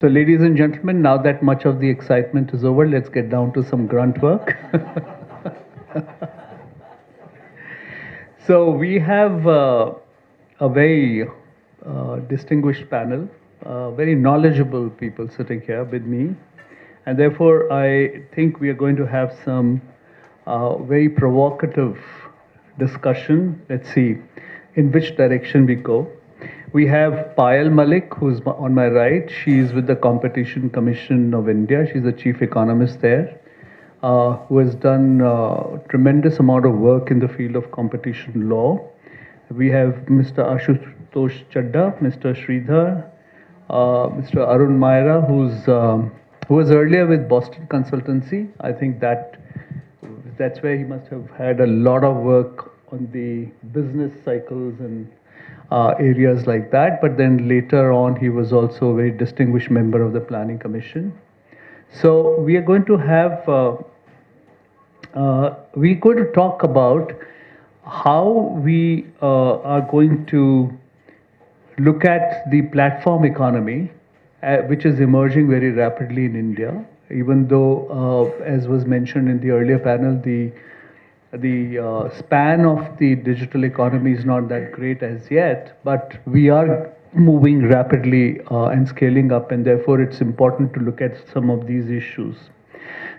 So, ladies and gentlemen, now that much of the excitement is over, let's get down to some grunt work. So, we have a very distinguished panel, very knowledgeable people sitting here with me. And therefore, I think we are going to have some very provocative discussion. Let's see in which direction we go. We have Payal Malik, who's on my right. She's with the Competition Commission of India. She's the chief economist there, who has done tremendous amount of work in the field of competition law. We have Mr. Ashutosh Chadda, Mr. Sridhar, Mr. Arun Maira, who was earlier with Boston Consultancy. I think that's where he must have had a lot of work on the business cycles and areas like that. But then later on, he was also a very distinguished member of the Planning Commission. So we are going to have, we're going to talk about how we are going to look at the platform economy, which is emerging very rapidly in India. Even though, as was mentioned in the earlier panel, the span of the digital economy is not that great as yet, but we are moving rapidly and scaling up, and therefore it's important to look at some of these issues.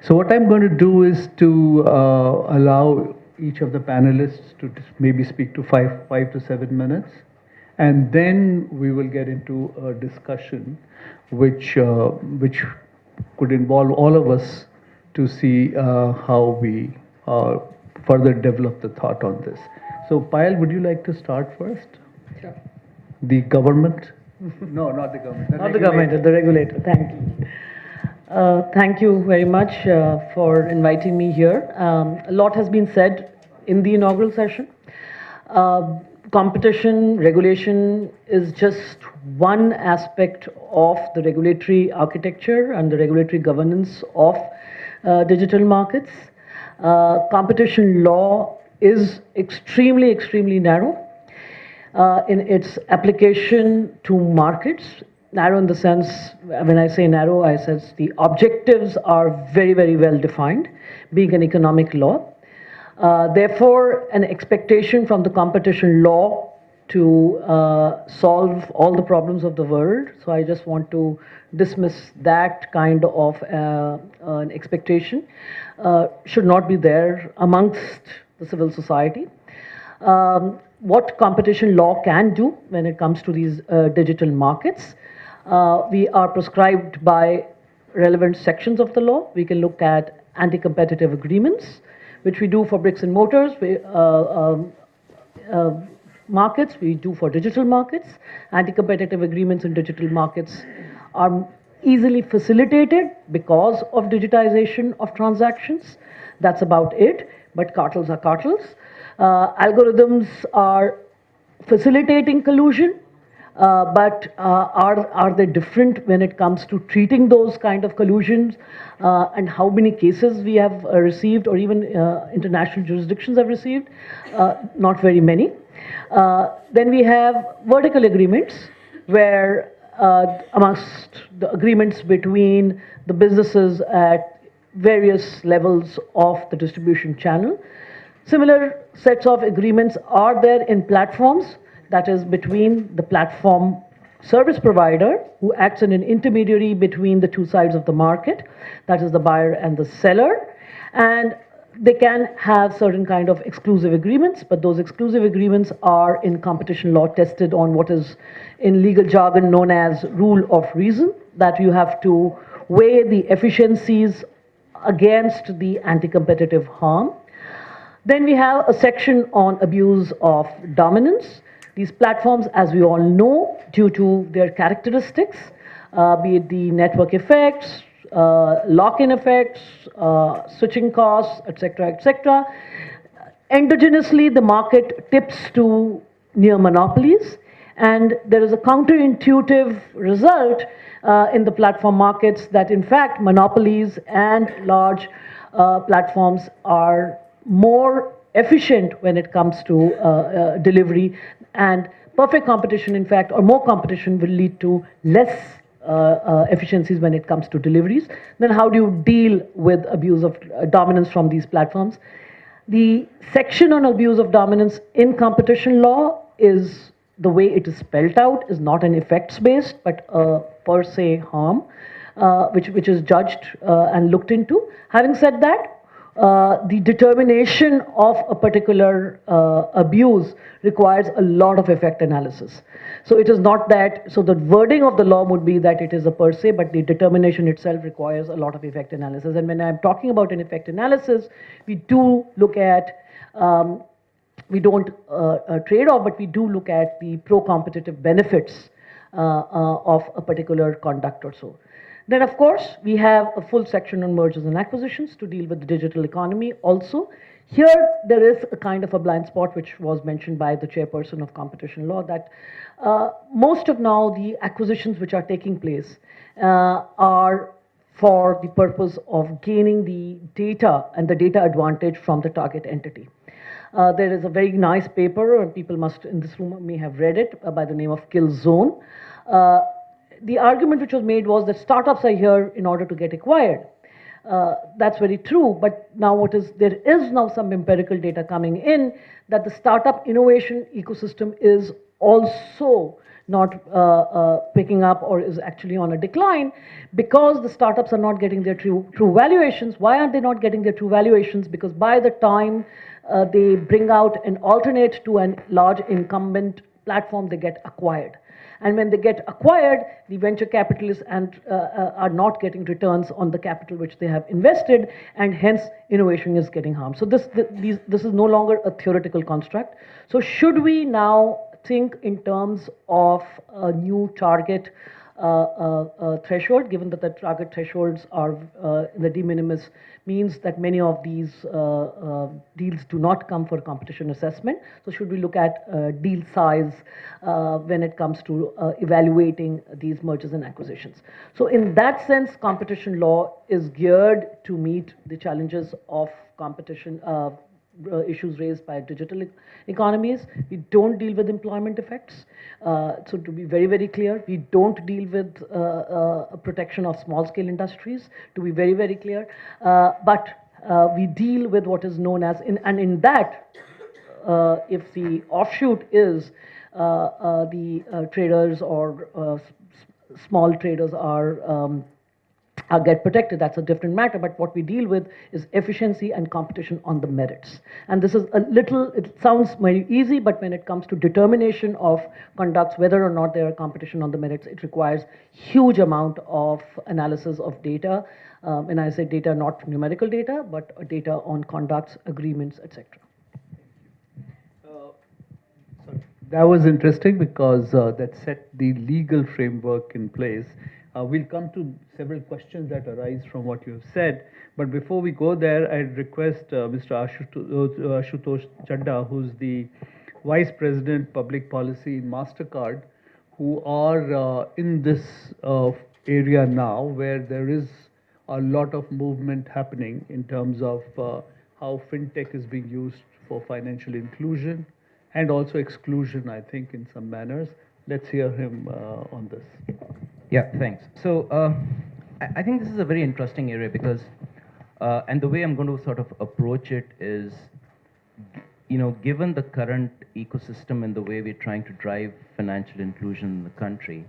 So what I'm going to do is to allow each of the panelists to maybe speak to 5 to 7 minutes, and then we will get into a discussion which could involve all of us to see how we further develop the thought on this. So, Payal, would you like to start first? Sure. The government? No, not the government. Not the government, the regulator. Thank you. Thank you very much for inviting me here. A lot has been said in the inaugural session. Competition, regulation is just one aspect of the regulatory architecture and the regulatory governance of digital markets. Competition law is extremely, extremely narrow in its application to markets. Narrow in the sense, when I say narrow, I says the objectives are very, very well defined, being an economic law. Therefore, an expectation from the competition law to solve all the problems of the world. So I just want to dismiss that kind of an expectation. Should not be there amongst the civil society. What competition law can do when it comes to these digital markets. We are prescribed by relevant sections of the law. We can look at anti-competitive agreements, which we do for bricks and mortars markets, we do for digital markets. Anti-competitive agreements in digital markets are easily facilitated because of digitization of transactions. That's about it, but cartels are cartels. Algorithms are facilitating collusion, but are they different when it comes to treating those kind of collusions, and how many cases we have received, or even international jurisdictions have received? Not very many. Then we have vertical agreements, where amongst the agreements between the businesses at various levels of the distribution channel. Similar sets of agreements are there in platforms, that is between the platform service provider, who acts as an intermediary between the two sides of the market, that is the buyer and the seller. And they can have certain kind of exclusive agreements, but those exclusive agreements are in competition law tested on what is in legal jargon known as rule of reason, that you have to weigh the efficiencies against the anti-competitive harm. Then we have a section on abuse of dominance. These platforms, as we all know, due to their characteristics, be it the network effects, lock-in effects, switching costs, etc., endogenously the market tips to near monopolies, and there is a counterintuitive result in the platform markets that in fact monopolies and large platforms are more efficient when it comes to delivery, and perfect competition, in fact, or more competition will lead to less efficiencies when it comes to deliveries. Then how do you deal with abuse of dominance from these platforms? The section on abuse of dominance in competition law is the way it is spelled out is not an effects based but a per se harm, which is judged and looked into. Having said that, the determination of a particular abuse requires a lot of effect analysis. So it is not that, so the wording of the law would be that it is a per se, but the determination itself requires a lot of effect analysis. And when I'm talking about an effect analysis, we do look at, we don't trade off, but we do look at the pro-competitive benefits of a particular conduct or so. Then, of course, we have a full section on mergers and acquisitions to deal with the digital economy also. Here, there is a kind of a blind spot, which was mentioned by the chairperson of competition law, that most of now the acquisitions which are taking place are for the purpose of gaining the data and the data advantage from the target entity. There is a very nice paper, and people must in this room may have read it, by the name of Kill Zone. The argument which was made was that startups are here in order to get acquired. That's very true, but now there is now some empirical data coming in that the startup innovation ecosystem is also not picking up or is actually on a decline because the startups are not getting their true valuations. Why aren't they not getting their true valuations? Because by the time they bring out an alternate to a large incumbent platform, they get acquired. And when they get acquired, the venture capitalists are not getting returns on the capital which they have invested, and hence innovation is getting harmed. So this is no longer a theoretical construct. So should we now think in terms of a new target threshold, given that the target thresholds are the de minimis, means that many of these deals do not come for competition assessment. So should we look at deal size when it comes to evaluating these mergers and acquisitions? So in that sense, competition law is geared to meet the challenges of competition issues raised by digital economies. We don't deal with employment effects. So to be very, very clear, we don't deal with protection of small-scale industries, to be very, very clear. But we deal with what is known as, and in that, if the offshoot is the traders or small traders get protected, that's a different matter. But what we deal with is efficiency and competition on the merits. And this is it sounds very easy, but when it comes to determination of conducts, whether or not there are competition on the merits, it requires huge amount of analysis of data. And I say data, not numerical data, but data on conducts, agreements, etc. That was interesting because that set the legal framework in place. We'll come to several questions that arise from what you have said. But before we go there, I'd request Mr. Ashutosh Chadda, who's the Vice President Public Policy in MasterCard, who are in this area now where there is a lot of movement happening in terms of how fintech is being used for financial inclusion and also exclusion, I think, in some manners. Let's hear him on this. Yeah, thanks. So I think this is a very interesting area because, and the way I'm going to sort of approach it is, given the current ecosystem and the way we're trying to drive financial inclusion in the country,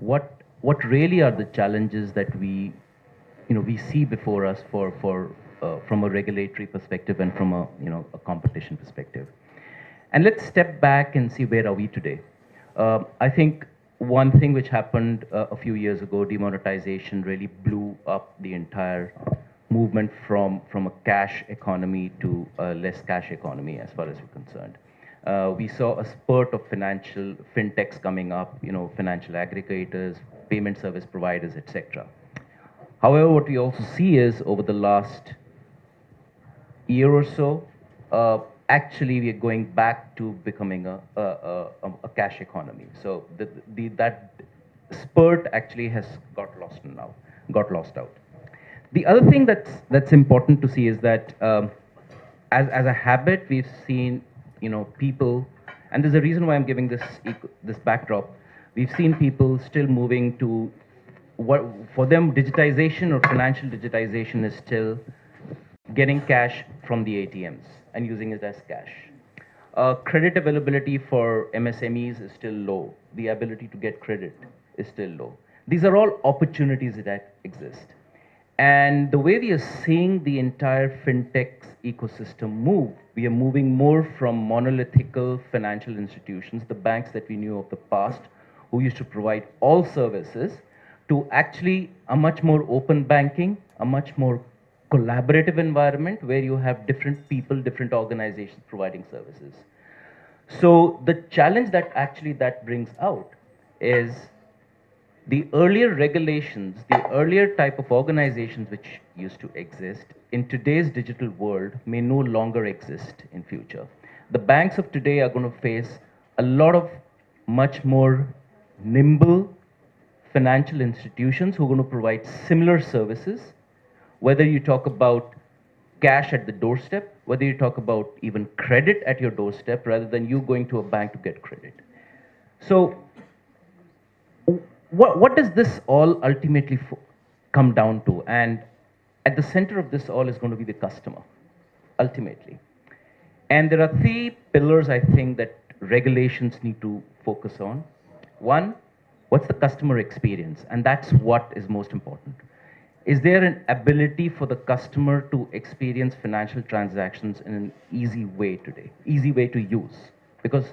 what really are the challenges that we see before us from a regulatory perspective and from a competition perspective. And let's step back and see where are we today. I think one thing which happened a few years ago, demonetization really blew up the entire movement from a cash economy to a less cash economy as far as we're concerned. We saw a spurt of financial fintechs coming up, financial aggregators, payment service providers, etc. However, what we also see is over the last year or so, actually we are going back to becoming a cash economy. So that spurt actually has got lost out. The other thing that's important to see is that as a habit, we've seen people, and there's a reason why I'm giving this backdrop. We've seen people still moving to for them, digitization or financial digitization is still getting cash from the ATMs and using it as cash. Credit availability for MSMEs is still low. The ability to get credit is still low. These are all opportunities that exist. And the way we are seeing the entire fintech ecosystem move, we are moving more from monolithical financial institutions, the banks that we knew of the past, who used to provide all services, to actually a much more open banking, a much more collaborative environment where you have different people, different organizations providing services. So the challenge that actually that brings out is the earlier regulations, the earlier type of organizations which used to exist in today's digital world may no longer exist in future. The banks of today are going to face a lot of much more nimble financial institutions who are going to provide similar services, whether you talk about cash at the doorstep, whether you talk about even credit at your doorstep rather than you going to a bank to get credit. So what does this all ultimately come down to? And at the center of this all is going to be the customer, ultimately. And there are three pillars I think that regulations need to focus on. One, what's the customer experience? And that's what is most important. Is there an ability for the customer to experience financial transactions in an easy way today, easy way to use? Because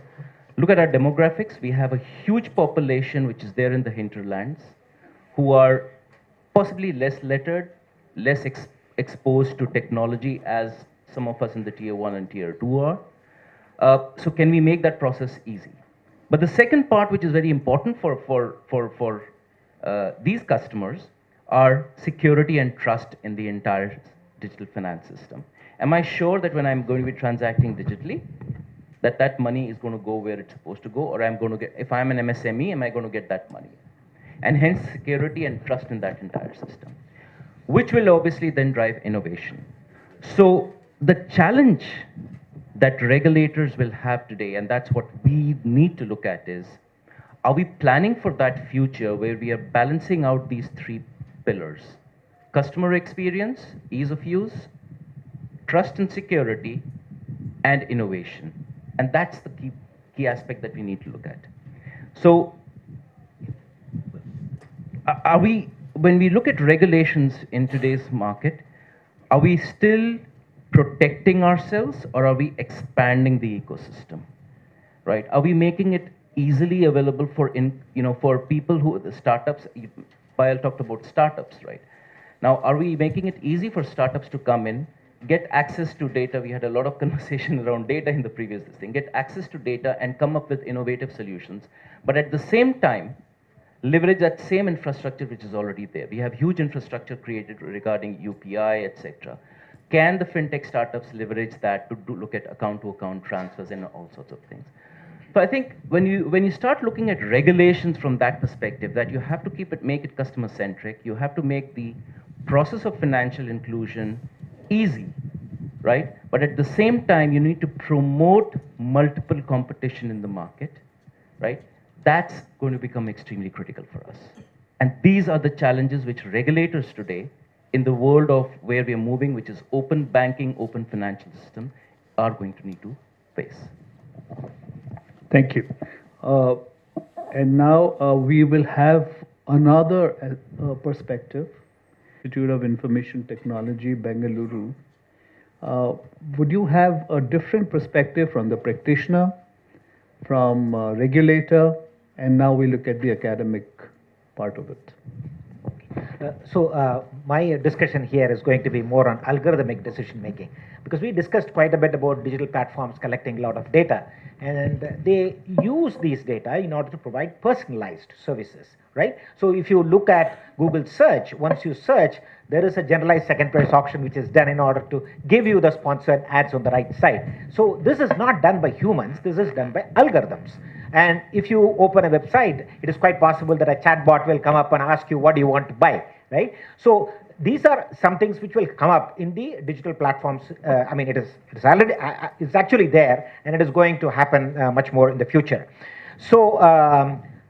look at our demographics. We have a huge population which is there in the hinterlands who are possibly less lettered, less exposed to technology as some of us in the tier 1 and tier 2 are. So can we make that process easy? But the second part, which is very important for these customers, are security and trust in the entire digital finance system. Am I sure that when I'm going to be transacting digitally, that money is going to go where it's supposed to go, or I'm going to get, if I'm an MSME, am I going to get that money? And hence security and trust in that entire system, which will obviously then drive innovation. So the challenge that regulators will have today, and that's what we need to look at, is are we planning for that future where we are balancing out these three pillars: customer experience, ease of use, trust and security, and innovation. And that's the key aspect that we need to look at. So are we, when we look at regulations in today's market, are we still protecting ourselves or are we expanding the ecosystem, right? Are we making it easily available for, for people who, the startups, Payal talked about startups, right? Now, are we making it easy for startups to come in, get access to data? We had a lot of conversation around data in the previous thing. Get access to data and come up with innovative solutions, but at the same time, leverage that same infrastructure which is already there. We have huge infrastructure created regarding UPI, etc. Can the fintech startups leverage that to look at account-to-account transfers and all sorts of things? So I think when you start looking at regulations from that perspective, that you have to make it customer-centric, you have to make the process of financial inclusion easy, right? But at the same time, you need to promote multiple competition in the market, right? That's going to become extremely critical for us. And these are the challenges which regulators today, in the world of where we are moving, which is open banking, open financial system, are going to need to face. Thank you. And now we will have another perspective. Institute of Information Technology, Bengaluru. Would you have a different perspective from the practitioner, from regulator, and now we look at the academic part of it? So my discussion here is going to be more on algorithmic decision making, because we discussed quite a bit about digital platforms collecting a lot of data, and they use these data in order to provide personalized services, right? So if you look at Google search, once you search, there is a generalized second price auction which is done in order to give you the sponsored ads on the right side. So this is not done by humans, this is done by algorithms. And if you open a website, it is quite possible that a chatbot will come up and ask you, what do you want to buy, right? So these are some things which will come up in the digital platforms. I mean, it is already, it's actually there, and it is going to happen much more in the future. So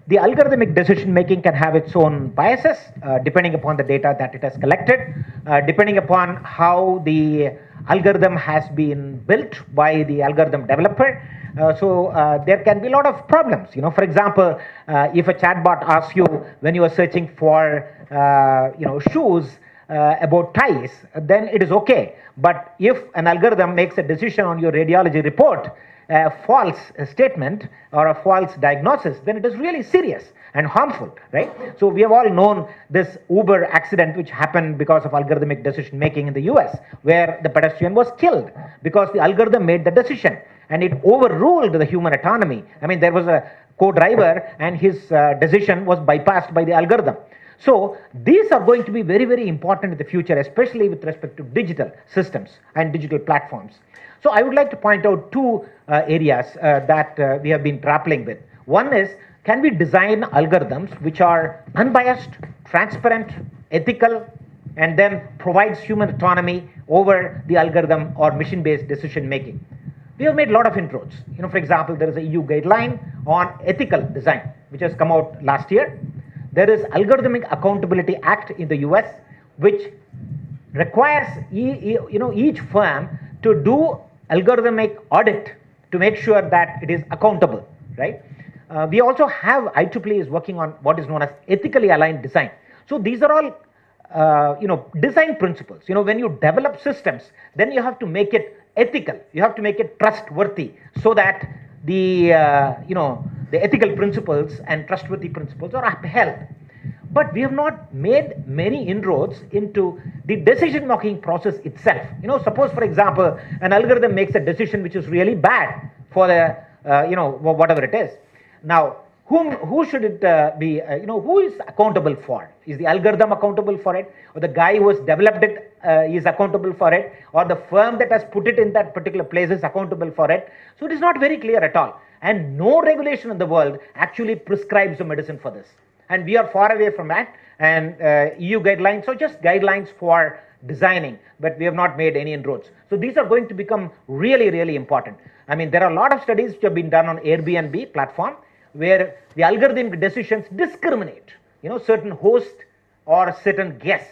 The algorithmic decision making can have its own biases depending upon the data that it has collected, depending upon how the algorithm has been built by the algorithm developer. So there can be a lot of problems. For example, if a chatbot asks you when you are searching for shoes about ties, then it is okay. But if an algorithm makes a decision on your radiology report, a false statement or a false diagnosis, then it is really serious and harmful, right? So we have all known this Uber accident which happened because of algorithmic decision making in the US, where the pedestrian was killed because the algorithm made the decision and it overruled the human autonomy. I mean, there was a co-driver and his decision was bypassed by the algorithm. So these are going to be very, very important in the future, especially with respect to digital systems and digital platforms. So I would like to point out two areas that we have been grappling with. One is, can we design algorithms which are unbiased, transparent, ethical, and then provides human autonomy over the algorithm or machine-based decision making? We have made a lot of inroads. For example, there is a EU guideline on ethical design, which has come out last year. There is Algorithmic Accountability Act in the US, which requires each firm to do algorithmic audit to make sure that it is accountable, right? We also have IEEE is working on what is known as ethically aligned design. So these are all design principles. When you develop systems, then you have to make it ethical. You have to make it trustworthy so that the ethical principles and trustworthy principles are upheld. But we have not made many inroads into the decision-making process itself. Suppose, for example, an algorithm makes a decision which is really bad for the, whatever it is. Now, who should it be? Who is accountable for it? Is the algorithm accountable for it, or the guy who has developed it is accountable for it, or the firm that has put it in that particular place is accountable for it? So it is not very clear at all, and no regulation in the world actually prescribes a medicine for this. And we are far away from that. And EU guidelines are just guidelines for designing, but we have not made any inroads. So these are going to become really, really important. I mean, there are a lot of studies which have been done on Airbnb platform, where the algorithmic decisions discriminate, certain host or certain guests.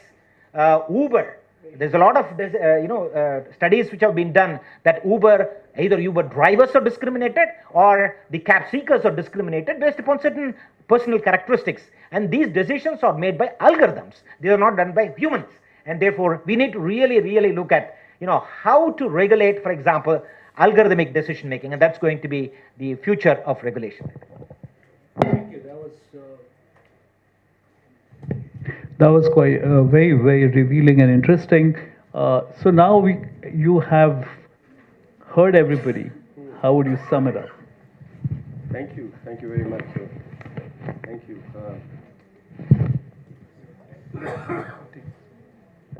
Uber, there's a lot of studies which have been done that either Uber drivers are discriminated or the cab seekers are discriminated based upon certain personal characteristics. And these decisions are made by algorithms. They are not done by humans. And therefore, we need to really, really look at how to regulate, for example, algorithmic decision making, and that's going to be the future of regulation. Thank you. That was quite very, very revealing and interesting. So now you have heard everybody. How would you sum it up? Thank you very much, sir. Thank you.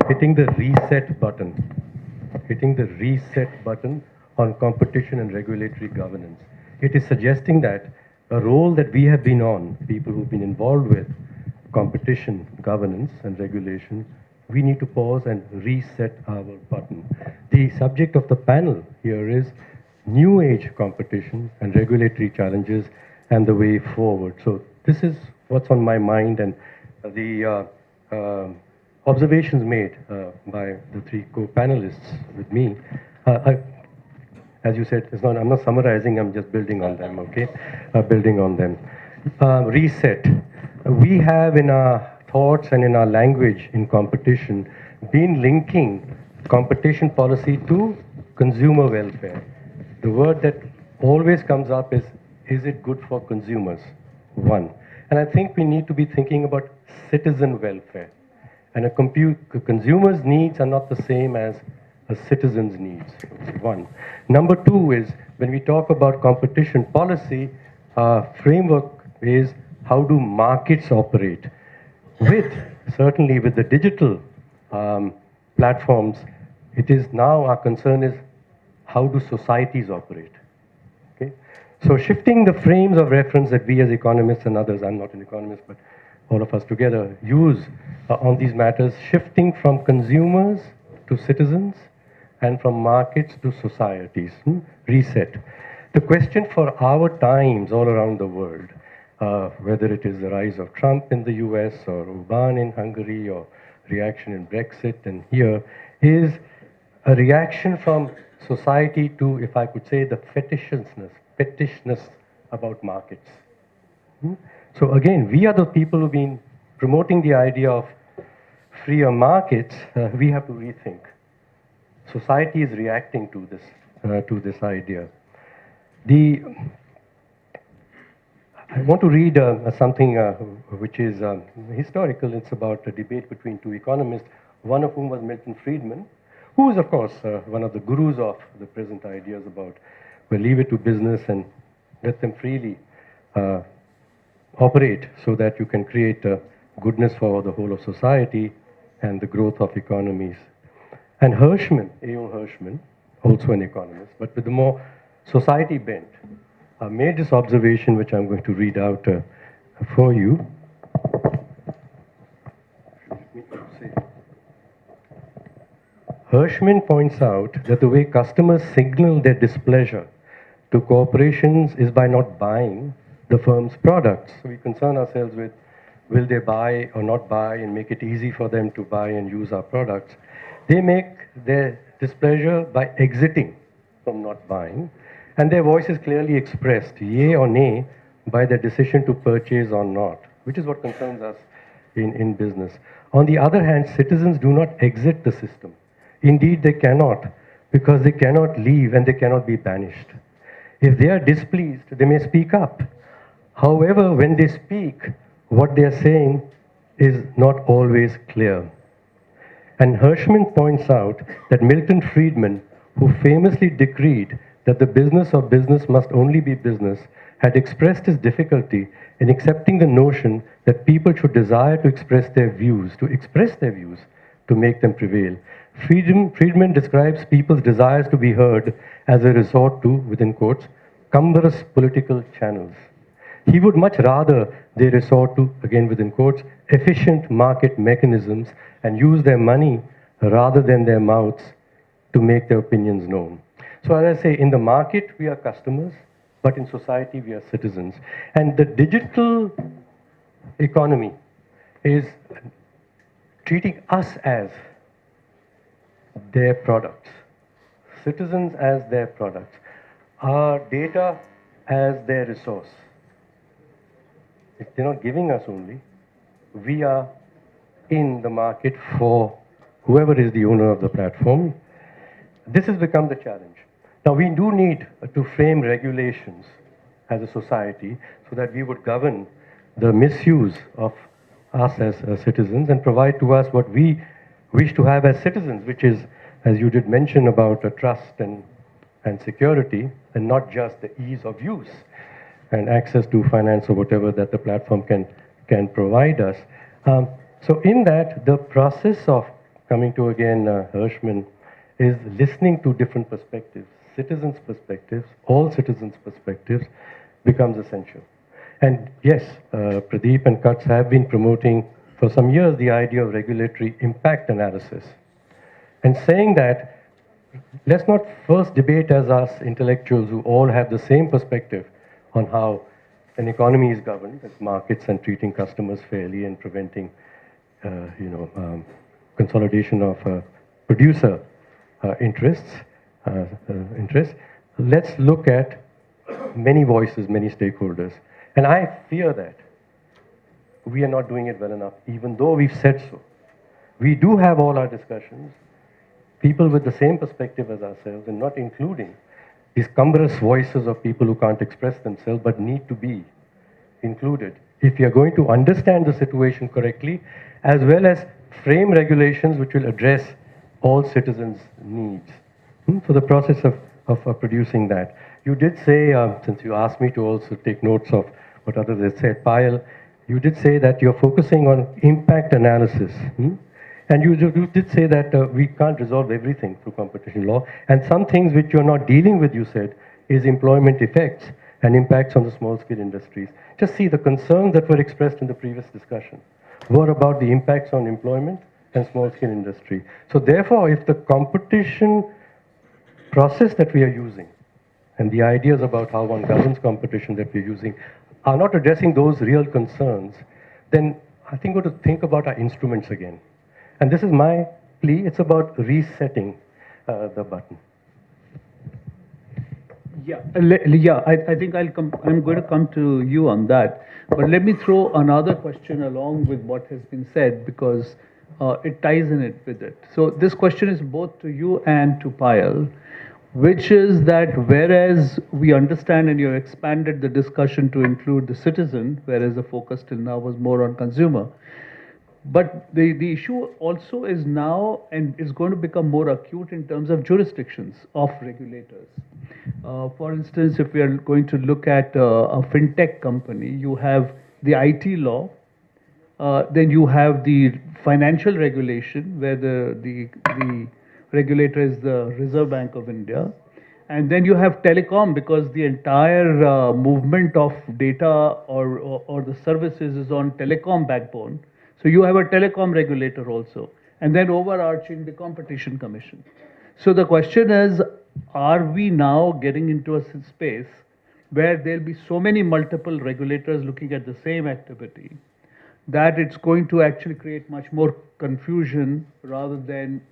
Hitting the reset button on competition and regulatory governance. It is suggesting that a role that we have been on, people who've been involved with competition, governance, and regulation, we need to pause and reset our button. The subject of the panel here is new age competition and regulatory challenges and the way forward. So this is what's on my mind, and the observations made by the three co-panelists with me. As you said, I'm not summarizing, I'm just building on them, okay? Building on them. Reset. We have in our thoughts and in our language in competition been linking competition policy to consumer welfare. The word that always comes up is it good for consumers? One. And I think we need to be thinking about citizen welfare. And a consumer's needs are not the same as a citizen's needs. One. Number two is, when we talk about competition policy, framework is how do markets operate? Certainly with the digital platforms, it is now our concern is how do societies operate? Okay? So shifting the frames of reference that we as economists and others, I'm not an economist, but all of us together use on these matters, shifting from consumers to citizens and from markets to societies. Reset. The question for our times all around the world, whether it is the rise of Trump in the US or Orbán in Hungary or reaction in Brexit and here, is a reaction from society to, if I could say, the fetishness about markets. So again, we are the people who've been promoting the idea of freer markets. We have to rethink. Society is reacting to this idea. I want to read something which is historical. It's about a debate between two economists, one of whom was Milton Friedman, who is, of course, one of the gurus of the present ideas about, well, leave it to business and let them freely operate so that you can create goodness for the whole of society and the growth of economies. And Hirschman, A.O. Hirschman, also an economist, but with a more society bent, made this observation, which I'm going to read out for you. Hirschman points out that the way customers signal their displeasure to corporations is by not buying the firm's products. So we concern ourselves with, will they buy or not buy, and make it easy for them to buy and use our products. They make their displeasure by exiting from not buying, and their voice is clearly expressed, yea or nay, by their decision to purchase or not, which is what concerns us in business. On the other hand, citizens do not exit the system. Indeed, they cannot, because they cannot leave and they cannot be banished. If they are displeased, they may speak up. However, when they speak, what they are saying is not always clear. And Hirschman points out that Milton Friedman, who famously decreed that the business of business must only be business, had expressed his difficulty in accepting the notion that people should desire to express their views, to make them prevail. Friedman describes people's desires to be heard as a resort to, within quotes, cumbrous political channels. He would much rather they resort to, again within quotes, efficient market mechanisms and use their money rather than their mouths to make their opinions known. So as I say, in the market we are customers, but in society we are citizens. And the digital economy is treating us as their products, citizens as their products, our data as their resource. If they're not giving us only, we are in the market for whoever is the owner of the platform. This has become the challenge. Now, we do need to frame regulations as a society so that we would govern the misuse of us as citizens and provide to us what we wish to have as citizens, which is, as you did mention, about trust and security, and not just the ease of use and access to finance or whatever that the platform can provide us. So in that, the process of coming to, again, Hirschman, is listening to different perspectives, citizens' perspectives, all citizens' perspectives, becomes essential. And yes, Pradeep and Kutz have been promoting for some years the idea of regulatory impact analysis. And saying that, let's not first debate as us intellectuals who all have the same perspective on how an economy is governed, as markets, and treating customers fairly and preventing, consolidation of producer interests. Let's look at many voices, many stakeholders. And I fear that we are not doing it well enough, even though we've said so. We do have all our discussions, people with the same perspective as ourselves, and not including these cumbrous voices of people who can't express themselves but need to be included if we are going to understand the situation correctly, as well as frame regulations which will address all citizens' needs. So the process of producing that. You did say, since you asked me to also take notes of what others had said, Payal, you did say that you're focusing on impact analysis. And you did say that we can't resolve everything through competition law. And some things which you're not dealing with, you said, is employment effects and impacts on the small-scale industries. Just see, the concerns that were expressed in the previous discussion were about the impacts on employment and small-scale industry. So therefore, if the competition process that we are using and the ideas about how one governs competition that we're using are not addressing those real concerns, then I think we have to think about our instruments again. And this is my plea. It's about resetting the button. Yeah, I think I'm going to come to you on that. But let me throw another question along with what has been said because it ties in it with it. So this question is both to you and to Payal, which is that whereas we understand and you expanded the discussion to include the citizen, whereas the focus till now was more on consumer, but the issue also is now and is going to become more acute in terms of jurisdictions of regulators. For instance, if we are going to look at a fintech company, you have the IT law, then you have the financial regulation, where the regulator is the Reserve Bank of India. And then you have telecom, because the entire movement of data or the services is on telecom backbone. So you have a telecom regulator also. And then overarching the Competition Commission. So the question is, are we now getting into a space where there'll be so many multiple regulators looking at the same activity that it's going to actually create much more confusion rather than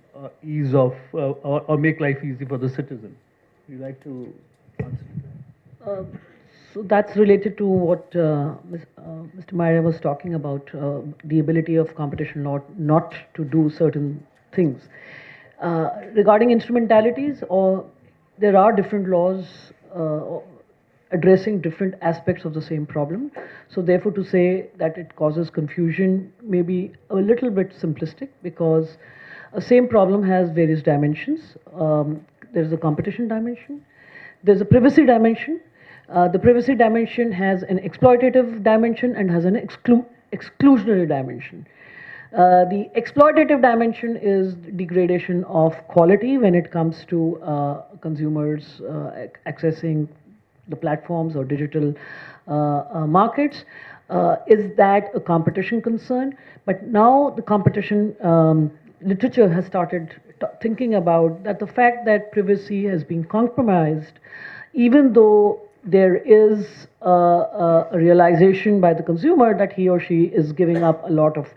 ease of or make life easy for the citizen? Would you like to answer that? So that's related to what Mr. Maria was talking about, the ability of competition law not to do certain things. Regarding instrumentalities, there are different laws addressing different aspects of the same problem. So therefore, to say that it causes confusion may be a little bit simplistic, because a same problem has various dimensions. There's a competition dimension, there's a privacy dimension. The privacy dimension has an exploitative dimension and has an exclusionary dimension. The exploitative dimension is degradation of quality when it comes to consumers accessing the platforms or digital markets. Is that a competition concern? But now the competition literature has started thinking about that the fact that privacy has been compromised, even though there is a realization by the consumer that he or she is giving up a lot of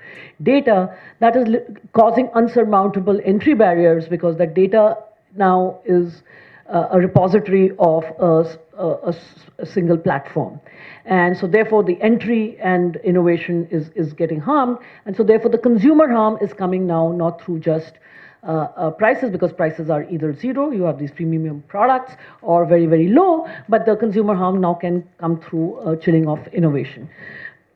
data, that is causing unsurmountable entry barriers, because that data now is a repository of a single platform. And so therefore the entry and innovation is getting harmed. And so therefore the consumer harm is coming now not through just prices, because prices are either zero, you have these premium products, or very, very low, but the consumer harm now can come through chilling of innovation.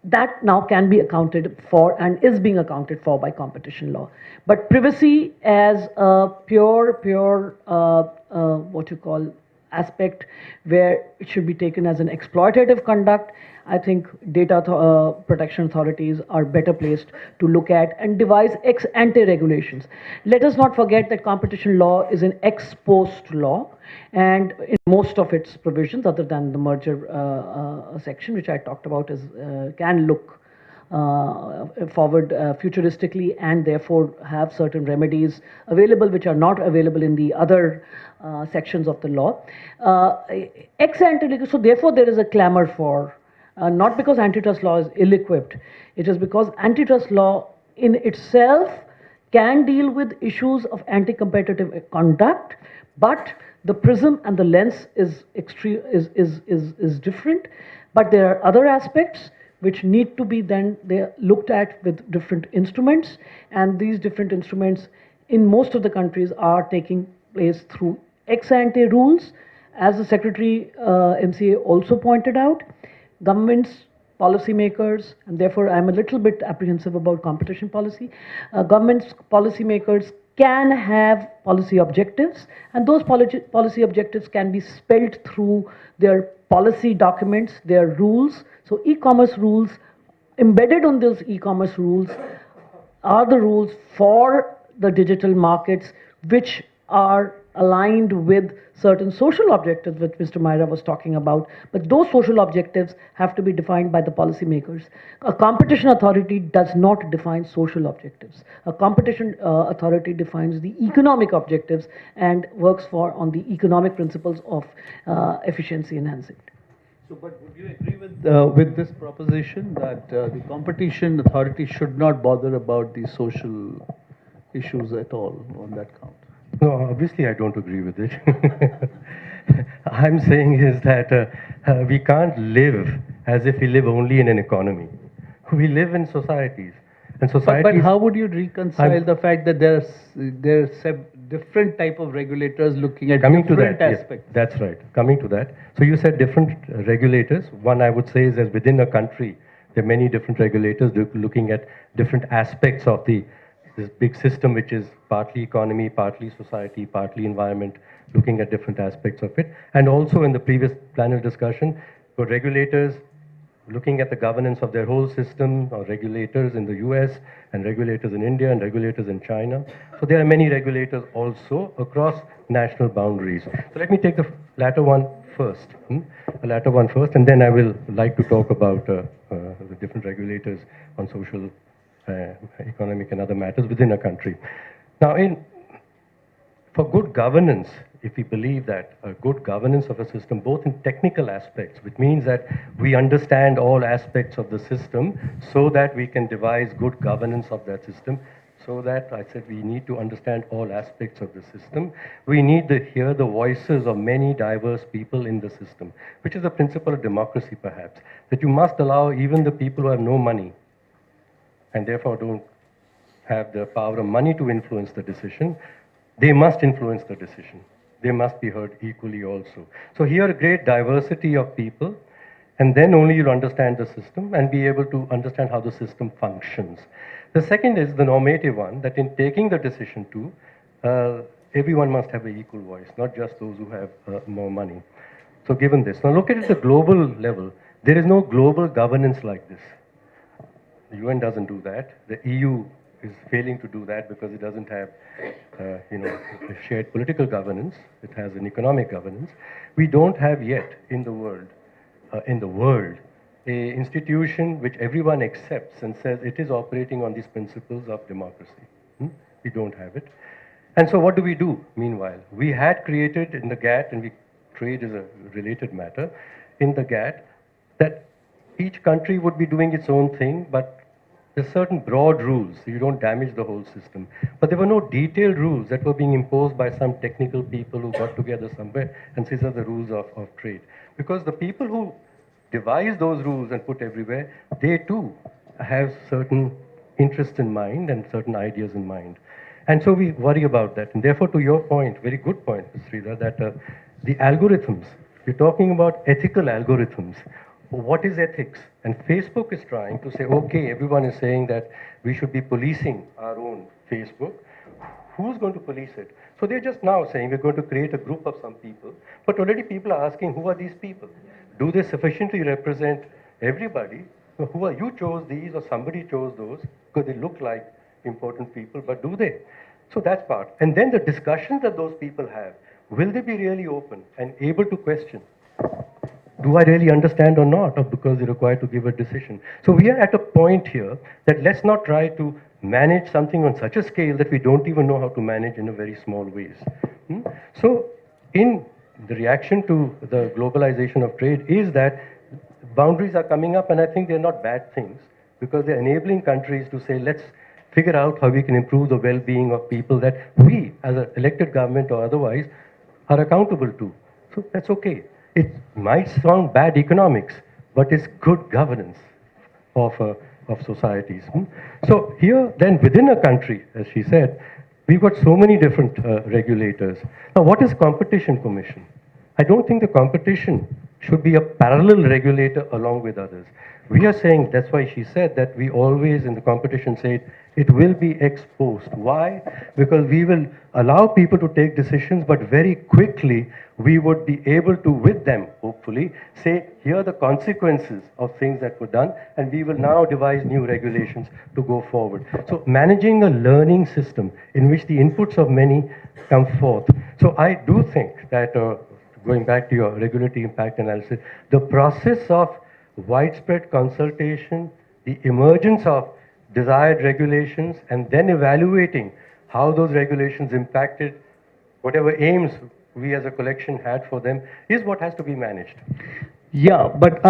That now can be accounted for and is being accounted for by competition law. But privacy as a pure what you call aspect where it should be taken as an exploitative conduct, I think data protection authorities are better placed to look at and devise ex ante regulations. Let us not forget that competition law is an ex post law, and in most of its provisions, other than the merger section, which I talked about, can look forward futuristically and therefore have certain remedies available which are not available in the other sections of the law. Ex ante, so therefore there is a clamor for, not because antitrust law is ill-equipped, it is because antitrust law in itself can deal with issues of anti-competitive conduct, but the prism and the lens is different. But there are other aspects which need to be then looked at with different instruments, and these different instruments in most of the countries are taking place through ex ante rules. As the Secretary MCA also pointed out, governments, policymakers, and therefore I'm a little bit apprehensive about competition policy. Governments, policymakers can have policy objectives, and those policy objectives can be spelled through their policy documents, their rules. So e-commerce rules, embedded on those e-commerce rules are the rules for the digital markets, which are aligned with certain social objectives which Mr. Myra was talking about. But those social objectives have to be defined by the policymakers. A competition authority does not define social objectives. A competition authority defines the economic objectives and works on the economic principles of efficiency enhancing. So, but would you agree with this proposition that the competition authority should not bother about the social issues at all on that count? No, obviously I don't agree with it. I'm saying is that we can't live as if we live only in an economy. We live in societies, and But societies. how would you reconcile I'm- the fact that there are different type of regulators looking at Coming to different that, yes, aspects? that's right. Coming to that. So you said different regulators. One I would say is that within a country, there are many different regulators looking at different aspects of this big system, which is partly economy, partly society, partly environment, looking at different aspects of it. And also in the previous panel discussion, for regulators looking at the governance of their whole system, or regulators in the US, and regulators in India, and regulators in China. So there are many regulators also across national boundaries. So let me take the latter one first, the latter one first, and then I will like to talk about the different regulators on social, economic, and other matters within a country. Now, for good governance, if we believe that a good governance of a system, both in technical aspects, which means that we understand all aspects of the system so that we can devise good governance of that system, so that I said we need to understand all aspects of the system. We need to hear the voices of many diverse people in the system, which is the principle of democracy perhaps, that you must allow even the people who have no money and therefore don't have the power of money to influence the decision, they must influence the decision. They must be heard equally also. So here a great diversity of people, and then only you'll understand the system and be able to understand how the system functions. The second is the normative one, that in taking the decision too, everyone must have an equal voice, not just those who have more money. So given this, now look at it at the global level. There is no global governance like this. The UN doesn't do that. The EU is failing to do that because it doesn't have, a shared political governance. It has an economic governance. We don't have yet in the world, a institution which everyone accepts and says it is operating on these principles of democracy. We don't have it. And so what do we do meanwhile? We had created in the GATT, and trade is a related matter, in the GATT, that each country would be doing its own thing, but there's certain broad rules, so you don't damage the whole system. But there were no detailed rules that were being imposed by some technical people who got together somewhere and said, these are the rules of trade. Because the people who devise those rules and put everywhere, they too have certain interests in mind and certain ideas in mind. And so we worry about that. And therefore, to your point, very good point, Ms. Sridhar, that the algorithms, we're talking about ethical algorithms. What is ethics? And Facebook is trying to say, okay, everyone is saying that we should be policing our own Facebook. Who's going to police it? So they're just now saying we're going to create a group of some people, but already people are asking, who are these people? Do they sufficiently represent everybody? So who are you chose these or somebody chose those because they look like important people, but do they? So that's part. And then the discussions that those people have, will they be really open and able to question? Do I really understand or not, or because they're required to give a decision? So we are at a point here that let's not try to manage something on such a scale that we don't even know how to manage in a very small ways. So in the reaction to the globalization of trade is that boundaries are coming up, and I think they're not bad things because they're enabling countries to say, let's figure out how we can improve the well-being of people that we, as an elected government or otherwise, are accountable to. So that's okay. It might sound bad economics, but it's good governance of societies. So here, then within a country, as she said, we've got so many different regulators. Now, what is Competition Commission? I don't think the competition should be a parallel regulator along with others. We are saying, that's why she said that we always in the competition say it will be exposed. Why? Because we will allow people to take decisions, but very quickly we would be able to, with them, hopefully, say, here are the consequences of things that were done, and we will now devise new regulations to go forward. So managing a learning system in which the inputs of many come forth. So I do think that, going back to your regulatory impact analysis, the process of widespread consultation, the emergence of desired regulations, and then evaluating how those regulations impacted whatever aims we as a collection had for them is what has to be managed. Yeah, but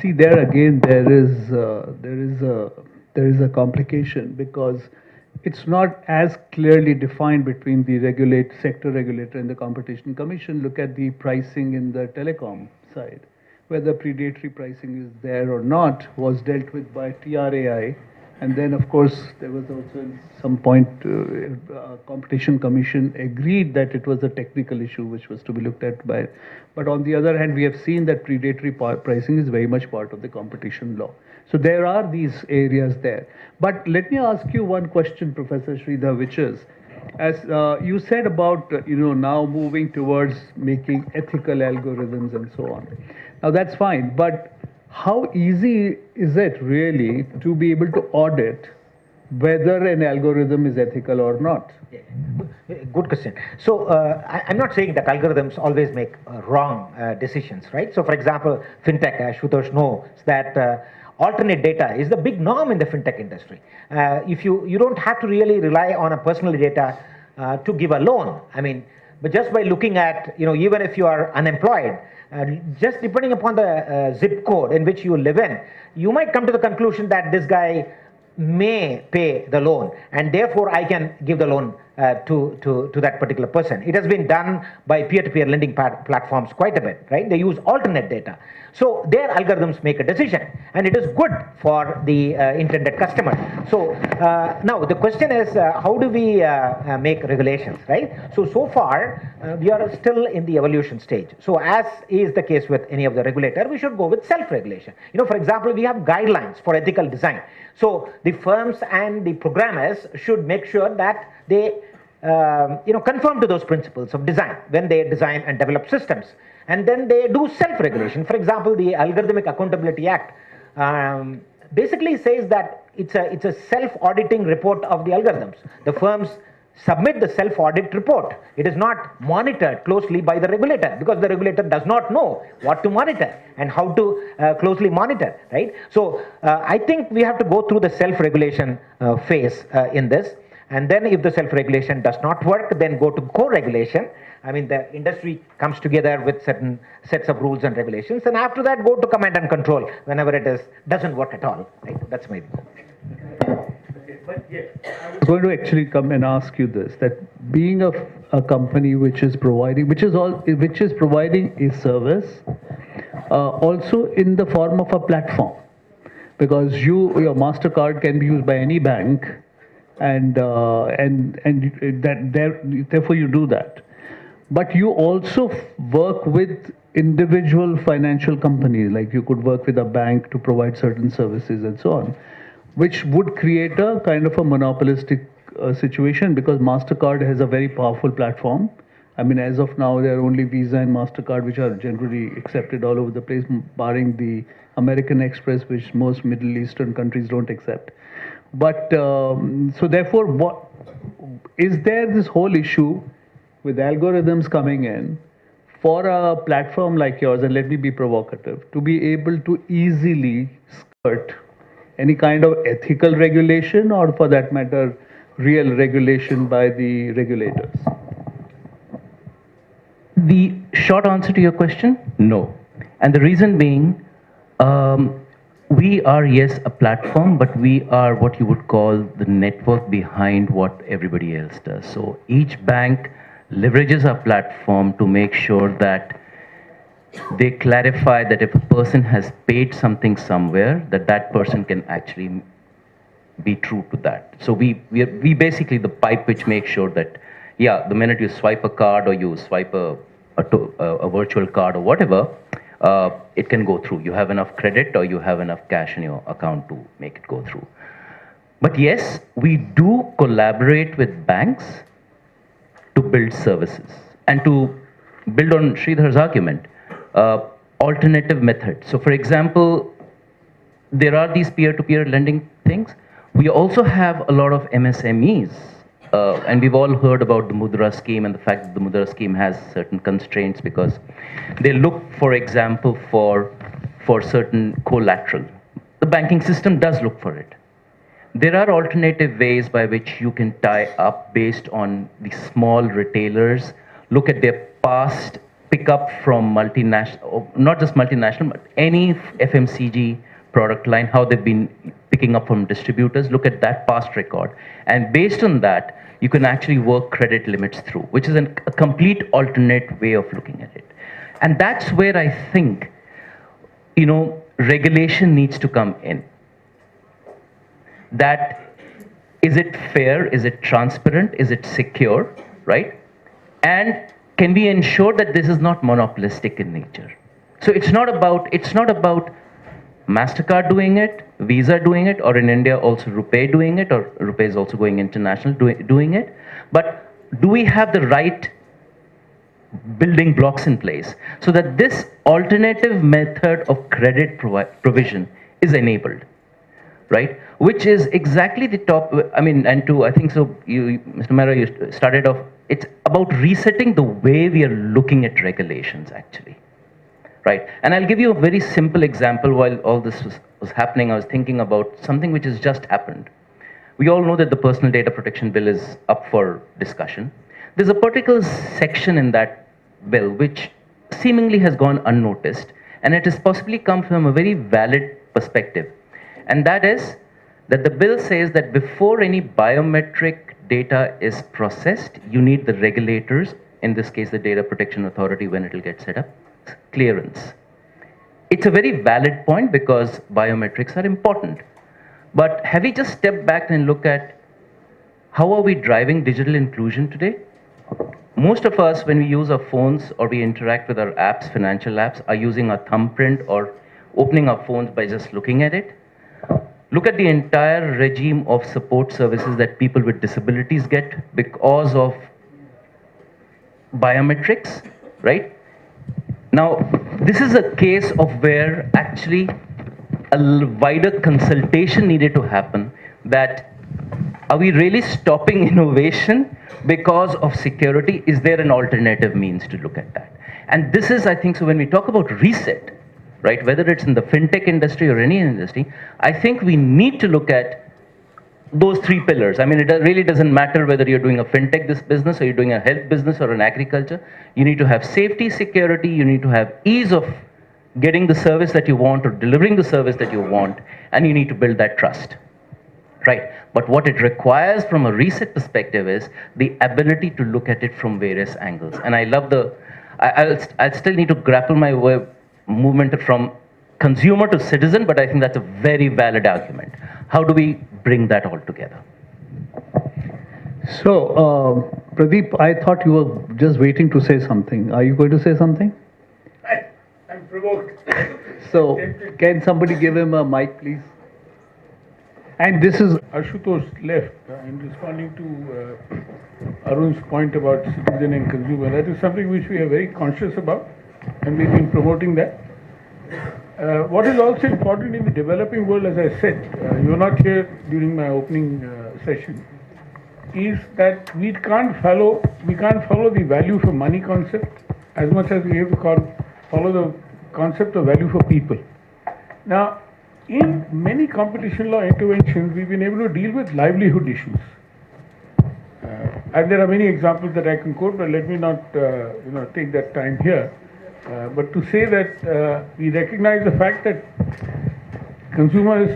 see there again there is a complication because it's not as clearly defined between the regulate sector regulator and the competition commission. Look at the pricing in the telecom side, whether predatory pricing is there or not was dealt with by TRAI. And then, of course, there was also at some point competition commission agreed that it was a technical issue which was to be looked at by. But on the other hand, we have seen that predatory pricing is very much part of the competition law. So there are these areas there. But let me ask you one question, Professor Sridhar, which is, as you said about now moving towards making ethical algorithms and so on. Now that's fine, but how easy is it really to be able to audit whether an algorithm is ethical or not? Yeah, good question. So I'm not saying that algorithms always make wrong decisions, right? So for example, fintech, Ashutosh knows that alternate data is the big norm in the fintech industry. If you don't have to really rely on a personal data to give a loan. I mean, but just by looking at, even if you are unemployed, just depending upon the zip code in which you live in, you might come to the conclusion that this guy may pay the loan, and therefore I can give the loan to that particular person. It has been done by peer-to-peer lending platforms quite a bit, right? They use alternate data. So their algorithms make a decision, and it is good for the intended customer. So now the question is, how do we make regulations, right? So far, we are still in the evolution stage. So as is the case with any of the regulator, we should go with self-regulation. For example, we have guidelines for ethical design. So the firms and the programmers should make sure that they conform to those principles of design when they design and develop systems. And then they do self-regulation. For example, the Algorithmic Accountability Act basically says that it's a self-auditing report of the algorithms. The firms submit the self-audit report. It is not monitored closely by the regulator because the regulator does not know what to monitor and how to closely monitor, right? So I think we have to go through the self-regulation phase in this. And then if the self-regulation does not work, then go to co-regulation. I mean, the industry comes together with certain sets of rules and regulations. And after that, go to command and control whenever it doesn't work at all, right? That's my view. But yes, I was going to actually come and ask you this: that being a company which is providing a service, also in the form of a platform, because your Mastercard can be used by any bank, and therefore you do that. But you also work with individual financial companies, like you could work with a bank to provide certain services and so on, which would create a kind of a monopolistic situation because MasterCard has a very powerful platform. I mean, as of now, there are only Visa and MasterCard which are generally accepted all over the place, barring the American Express, which most Middle Eastern countries don't accept. But so therefore, is there this whole issue with algorithms coming in for a platform like yours, and let me be provocative, to be able to easily skirt any kind of ethical regulation or, for that matter, real regulation by the regulators? The short answer to your question, no. And the reason being, we are, yes, a platform, but we are what you would call the network behind what everybody else does. So each bank leverages our platform to make sure that they clarify that if a person has paid something somewhere, that person can actually be true to that. So we basically the pipe which makes sure that, yeah, the minute you swipe a card or you swipe a virtual card or whatever, it can go through. You have enough credit or you have enough cash in your account to make it go through. But yes, we do collaborate with banks to build services. And to build on Sridhar's argument, alternative methods. So for example, there are these peer-to-peer lending things. We also have a lot of MSMEs, and we've all heard about the Mudra scheme and the fact that the Mudra scheme has certain constraints because they look, for example, for certain collateral. The banking system does look for it. There are alternative ways by which you can tie up based on the small retailers, look at their past pick up from multinational, not just multinational, but any FMCG product line, how they've been picking up from distributors, look at that past record. And based on that, you can actually work credit limits through, which is a complete alternate way of looking at it. And that's where I think, regulation needs to come in. That, is it fair? Is it transparent? Is it secure? Right? And can we ensure that this is not monopolistic in nature? So it's not about MasterCard doing it, Visa doing it, or in India also RuPay doing it, or RuPay is also going international doing it. But do we have the right building blocks in place so that this alternative method of credit provision is enabled, right? Which is exactly the top, I think so, Mr. Mehra, you started off, it's about resetting the way we are looking at regulations, actually, right? And I'll give you a very simple example. While all this was happening, I was thinking about something which has just happened. We all know that the Personal Data Protection Bill is up for discussion. There's a particular section in that bill which seemingly has gone unnoticed, and it has possibly come from a very valid perspective. And that is that the bill says that before any biometric data is processed, you need the regulators, in this case the Data Protection Authority when it will get set up, clearance. It's a very valid point because biometrics are important. But have we just stepped back and look at how are we driving digital inclusion today? Most of us, when we use our phones or we interact with our apps, financial apps, are using a thumbprint or opening our phones by just looking at it. Look at the entire regime of support services that people with disabilities get because of biometrics, right? Now, this is a case of where actually a wider consultation needed to happen, that are we really stopping innovation because of security? Is there an alternative means to look at that? And this is, I think, so when we talk about reset, right, whether it's in the fintech industry or any industry, I think we need to look at those three pillars. I mean, it really doesn't matter whether you're doing a fintech business or you're doing a health business or an agriculture. You need to have safety, security, you need to have ease of getting the service that you want or delivering the service that you want, and you need to build that trust, right? But what it requires from a reset perspective is the ability to look at it from various angles. And I love I'll still need to grapple my way movement from consumer to citizen, but I think that's a very valid argument. How do we bring that all together? So, Pradeep, I thought you were just waiting to say something. Are you going to say something? I'm provoked. So, can somebody give him a mic, please? And this is Ashutosh left in responding to Arun's point about citizen and consumer. That is something which we are very conscious about, and we've been promoting that. What is also important in the developing world, as I said, you were not here during my opening session, is that we can't follow the value for money concept as much as we have to follow the concept of value for people. Now, in many competition law interventions, we've been able to deal with livelihood issues. And there are many examples that I can quote, but let me not take that time here. But to say that we recognize the fact that consumers,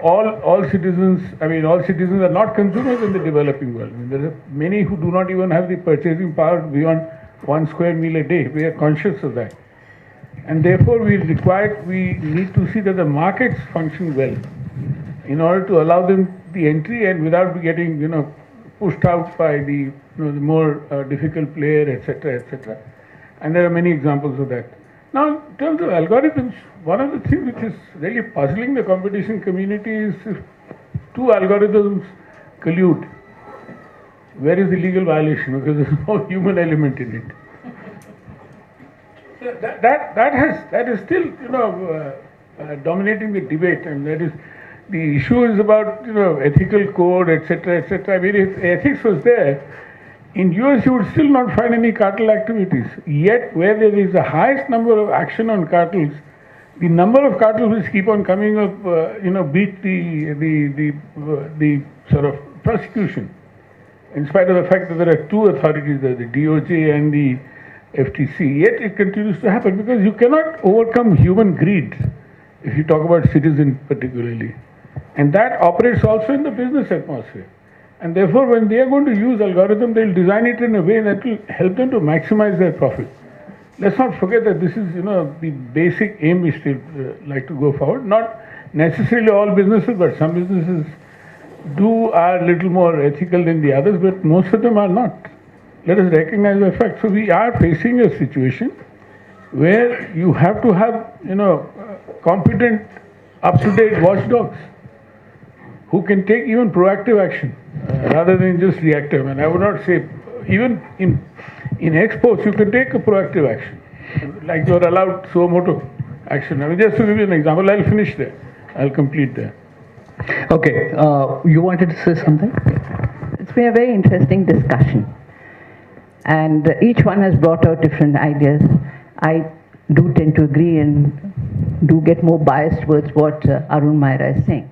all citizens are not consumers in the developing world. I mean, there are many who do not even have the purchasing power beyond 1 square meal a day. We are conscious of that. And therefore, we need to see that the markets function well in order to allow them the entry and without getting, pushed out by the more difficult player, etc., etc. And there are many examples of that. Now, in terms of algorithms, one of the things which is really puzzling the competition community is if two algorithms collude, where is the legal violation? Because there's no human element in it. That is still, dominating the debate, and that is the issue is about, ethical code, etc., etc. I mean, if ethics was there, in US you would still not find any cartel activities. Yet, where there is the highest number of action on cartels, the number of cartels which keep on coming up, beat the sort of prosecution. In spite of the fact that there are two authorities, the DOJ and the FTC, yet it continues to happen because you cannot overcome human greed if you talk about citizens particularly. And that operates also in the business atmosphere. And therefore, when they are going to use algorithm, they'll design it in a way that will help them to maximize their profit. Let's not forget that this is, the basic aim we still like to go forward. Not necessarily all businesses, but some businesses are a little more ethical than the others, but most of them are not. Let us recognize the fact. So we are facing a situation where you have to have, competent, up-to-date watchdogs who can take even proactive action rather than just reactive. And I would not say, even in exports, you can take a proactive action, like you are allowed suo motu action. I mean, just to give you an example, I'll finish there. I'll complete there. Okay, you wanted to say something? It's been a very interesting discussion. And each one has brought out different ideas. I do tend to agree and do get more biased towards what Arun Maira is saying.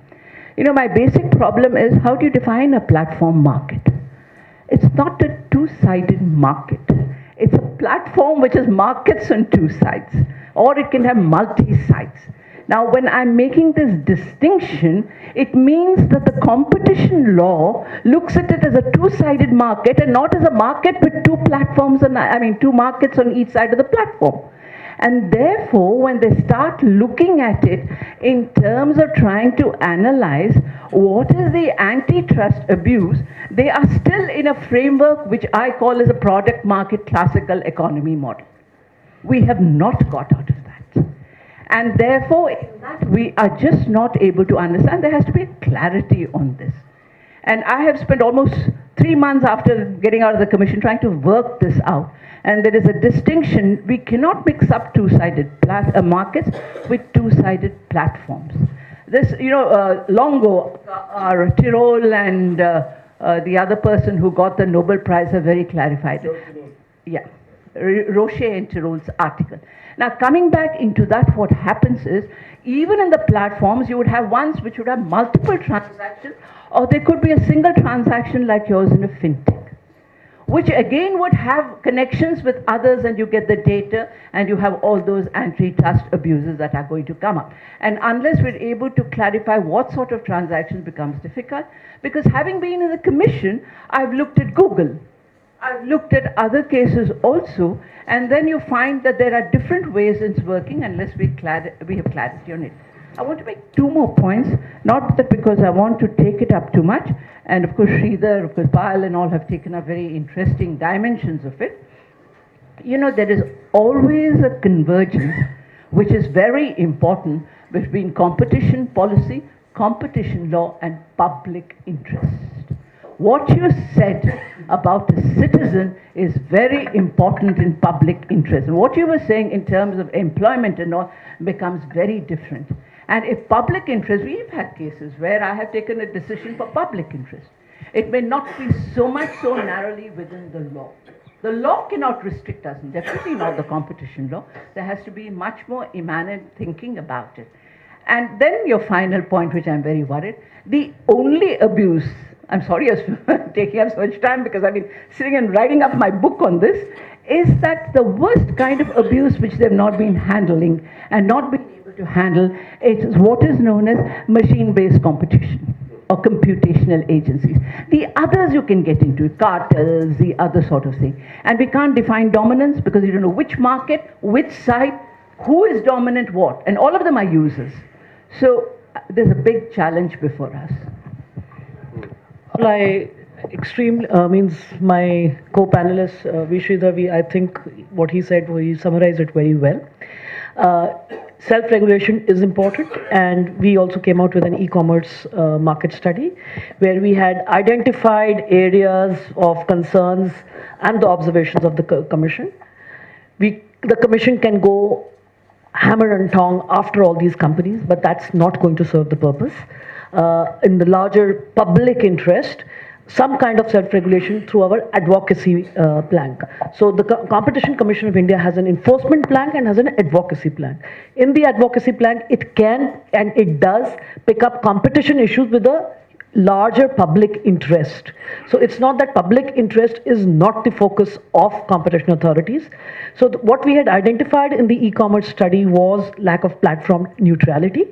My basic problem is, how do you define a platform market? It's not a two-sided market. It's a platform which has markets on two sides, or it can have multi-sides. Now, when I'm making this distinction, it means that the competition law looks at it as a two-sided market and not as a market with two platforms, two markets on each side of the platform. And therefore, when they start looking at it in terms of trying to analyze what is the antitrust abuse, they are still in a framework which I call as a product market classical economy model. We have not got out of that. And therefore, we are just not able to understand. There has to be clarity on this. And I have spent almost 3 months after getting out of the commission trying to work this out. And there is a distinction. We cannot mix up two-sided markets with two-sided platforms. This, long ago, our Tirol and the other person who got the Nobel Prize have very clarified it. Yeah, Rocher and Tirol's article. Now, coming back into that, what happens is, even in the platforms, you would have ones which would have multiple transactions, or there could be a single transaction like yours in a fintech, which again would have connections with others, and you get the data, and you have all those antitrust abuses that are going to come up. And unless we're able to clarify what sort of transactions, becomes difficult, because having been in the commission, I've looked at Google. I've looked at other cases also, and then you find that there are different ways it's working unless we have clarity on it. I want to make 2 more points, not that because I want to take it up too much, and of course Sridhar, of course Payal and all have taken up very interesting dimensions of it. There is always a convergence which is very important between competition policy, competition law and public interest. What you said about a citizen is very important in public interest. And what you were saying in terms of employment and all becomes very different. And if public interest, we've had cases where I have taken a decision for public interest. It may not be so much so narrowly within the law. The law cannot restrict us, and definitely not the competition law. There has to be much more immanent thinking about it. And then your final point, which I'm very worried, the only abuse, I'm sorry I'm taking up so much time because I've been sitting and writing up my book on this, is that the worst kind of abuse which they've not been handling and not been able to handle is what is known as machine-based competition or computational agencies. The others you can get into, cartels, the other sort of thing. And we can't define dominance because you don't know which market, which side, who is dominant what, and all of them are users. So there's a big challenge before us. Well, means my co-panelist, Sridhar, I think what he said, he summarized it very well. Self-regulation is important, and we also came out with an e-commerce market study where we had identified areas of concerns and the observations of the commission. The commission can go hammer and tong after all these companies, but that's not going to serve the purpose. In the larger public interest, some kind of self-regulation through our advocacy plank. So the Competition Commission of India has an enforcement plank and has an advocacy plank. In the advocacy plank, it can and it does pick up competition issues with the larger public interest. So it's not that public interest is not the focus of competition authorities. So what we had identified in the e-commerce study was lack of platform neutrality,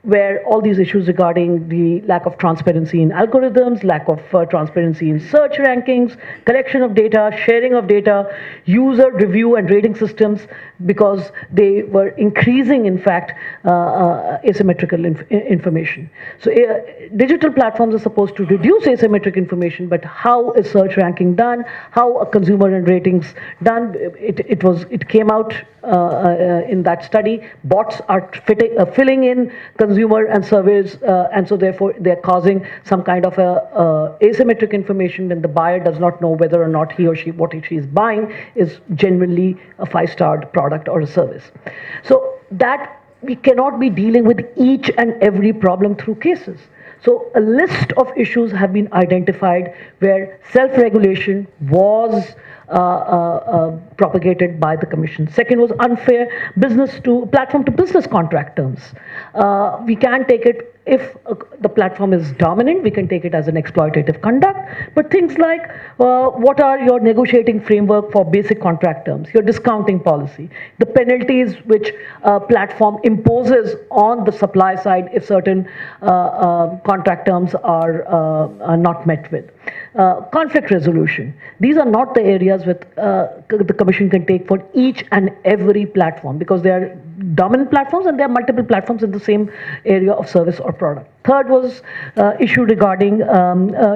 where all these issues regarding the lack of transparency in algorithms, lack of transparency in search rankings, collection of data, sharing of data, user review and rating systems, because they were increasing, in fact, asymmetrical information. So digital platforms are supposed to reduce asymmetric information, but how is search ranking done? How are consumer and ratings done? It came out in that study. Bots are filling in consumer and surveys, and so therefore they're causing some kind of a asymmetric information, and the buyer does not know whether or not he or she, what she is buying is genuinely a 5-star product or a service. So that we cannot be dealing with each and every problem through cases. So a list of issues have been identified where self-regulation was propagated by the Commission. Second was unfair platform to business contract terms. We can take it, if the platform is dominant, we can take it as an exploitative conduct, but things like what are your negotiating framework for basic contract terms, your discounting policy, the penalties which platform imposes on the supply side if certain contract terms are not met with. Conflict resolution. These are not the areas with the Commission can take for each and every platform, because they are dominant platforms and there are multiple platforms in the same area of service or product. Third was issue regarding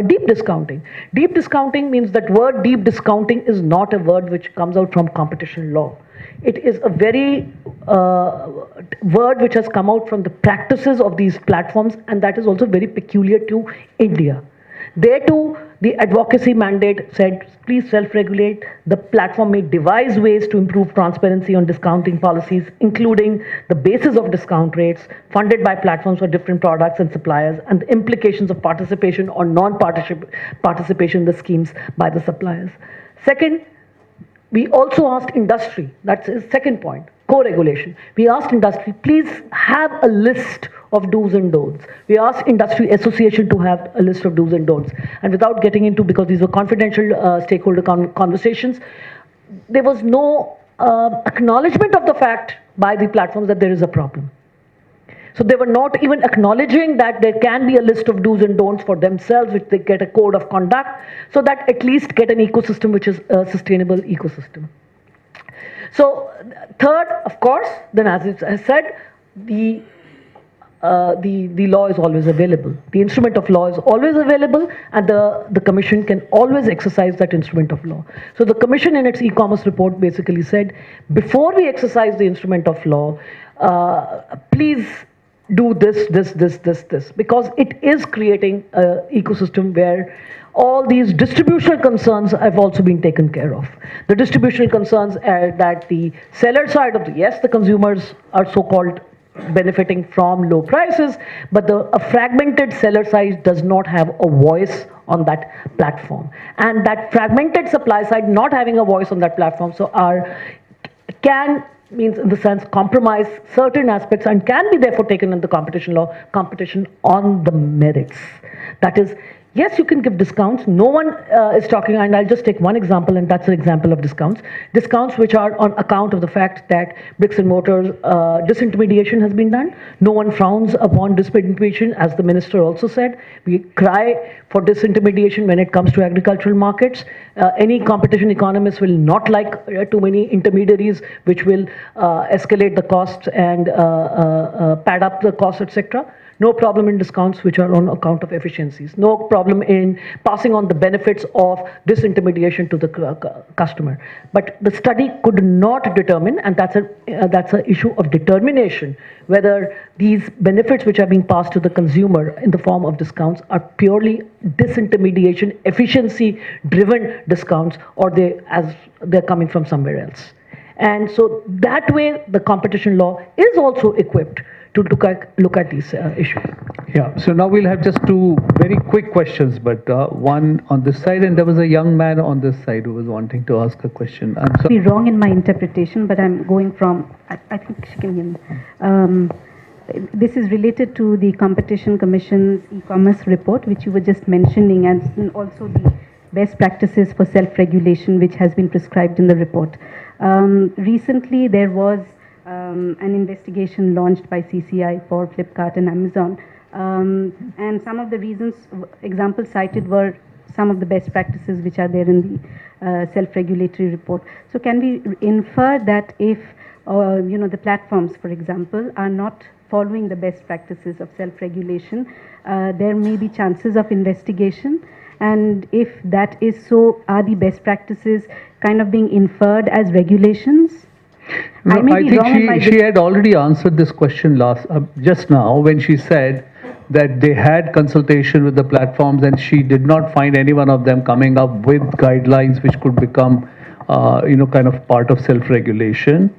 deep discounting. Deep discounting means that word deep discounting is not a word which comes out from competition law. It is a very word which has come out from the practices of these platforms, and that is also very peculiar to India. There too, the advocacy mandate said, please self-regulate. The platform may devise ways to improve transparency on discounting policies, including the basis of discount rates, funded by platforms for different products and suppliers, and the implications of participation or non-participation in the schemes by the suppliers. Second, we also asked industry, that's his second point, co-regulation. We asked industry, please have a list of do's and don'ts. We asked industry association to have a list of do's and don'ts. And without getting into, because these were confidential stakeholder conversations, there was no acknowledgement of the fact by the platforms that there is a problem. So they were not even acknowledging that there can be a list of do's and don'ts for themselves, which they get a code of conduct, so that at least get an ecosystem which is a sustainable ecosystem. So third, of course, then as I said, the law is always available. The instrument of law is always available, and the Commission can always exercise that instrument of law. So the Commission in its e-commerce report basically said, before we exercise the instrument of law, please do this, because it is creating an ecosystem where all these distributional concerns have also been taken care of. The distributional concerns are that the seller side of yes, the consumers are so-called benefiting from low prices, but a fragmented seller side does not have a voice on that platform. And that fragmented supply side not having a voice on that platform, so means in the sense compromise certain aspects and can be therefore taken in the competition law, competition on the merits. That is, yes, you can give discounts. No one is talking, and I'll just take one example, and that's an example of discounts. Discounts which are on account of the fact that bricks and mortar disintermediation has been done. No one frowns upon disintermediation, as the minister also said. We cry for disintermediation when it comes to agricultural markets. Any competition economist will not like too many intermediaries which will escalate the costs and pad up the costs, etc. No problem in discounts which are on account of efficiencies. No problem in passing on the benefits of disintermediation to the customer. But the study could not determine, and that's an issue of determination, whether these benefits which are being passed to the consumer in the form of discounts are purely disintermediation, efficiency-driven discounts, or they're coming from somewhere else. And so that way, the competition law is also equipped to look at these issues. Yeah, so now we'll have just two very quick questions, but one on this side, and there was a young man on this side who was wanting to ask a question. I'm sorry. Be wrong in my interpretation, but I'm going from, I think she can hear me. this is related to the Competition Commission's e-commerce report, which you were just mentioning, and also the best practices for self-regulation, which has been prescribed in the report. Recently, there was an investigation launched by CCI for Flipkart and Amazon, and some of the reasons, examples cited were some of the best practices which are there in the self-regulatory report. So can we infer that if the platforms, for example, are not following the best practices of self-regulation, there may be chances of investigation? And if that is so, are the best practices kind of being inferred as regulations? No, I think she had already answered this question just now when she said that they had consultation with the platforms and she did not find any one of them coming up with guidelines which could become, kind of part of self-regulation.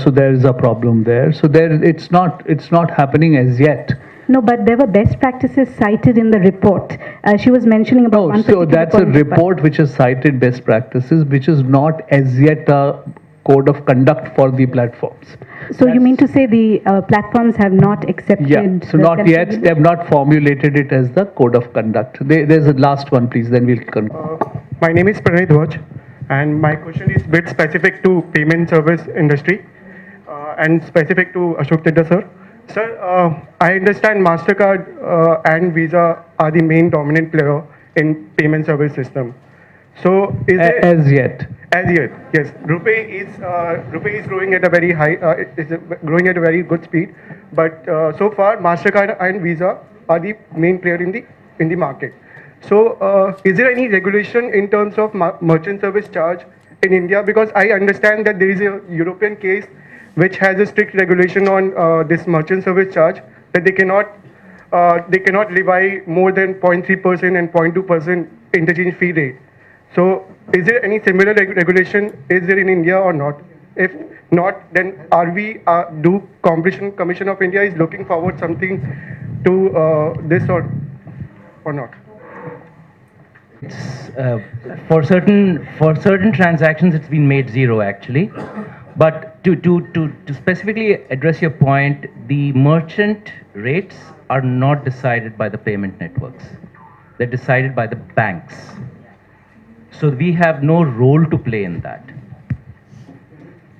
So there is a problem there. So it's not happening as yet. No, but there were best practices cited in the report. She was mentioning about one so particular that's a point. report which has cited best practices, which is not as yet a code of conduct for the platforms. So you mean to say the platforms have not accepted? Yeah, so not yet, they have not formulated it as the code of conduct. There's a last one, please, then we'll conclude. My name is Pranay Dwaj, and my question is bit specific to payment service industry and specific to Ashok Tidda, sir. Sir, I understand MasterCard and Visa are the main dominant player in payment service system. So is there, as yet. As yet, yes. Rupee is growing at a very high, growing at a very good speed. But so far, MasterCard and Visa are the main player in the market. So is there any regulation in terms of merchant service charge in India? Because I understand that there is a European case which has a strict regulation on this merchant service charge, that they cannot levy more than 0.3% and 0.2% interchange fee rate. So is there any similar regulation is there in India or not? If not, then do Competition Commission of India is looking forward something to this or not? It's for certain transactions it's been made zero actually, but to specifically address your point, the merchant rates are not decided by the payment networks. They're decided by the banks. So we have no role to play in that.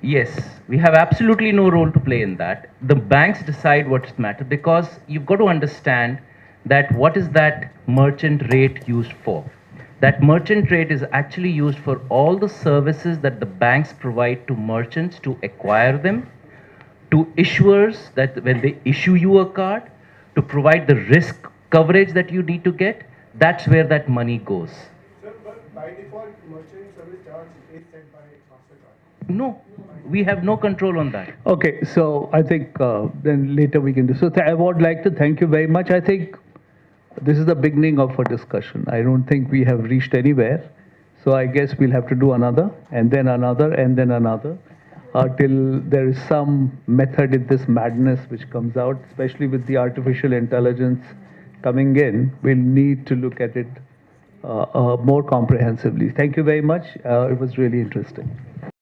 Yes, we have absolutely no role to play in that. The banks decide what's matter, because you've got to understand that what is that merchant rate used for? That merchant rate is actually used for all the services that the banks provide to merchants to acquire them, to issuers that when they issue you a card, to provide the risk coverage that you need to get. That's where that money goes. Sir, but by default, merchant service charge is set by MasterCard. No, we have no control on that. Okay, so I think then later we can do. So I would like to thank you very much. I think this is the beginning of a discussion. I don't think we have reached anywhere. So I guess we'll have to do another, and then another, and then another, till there is some method in this madness which comes out, especially with the artificial intelligence coming in. We'll need to look at it more comprehensively. Thank you very much. It was really interesting.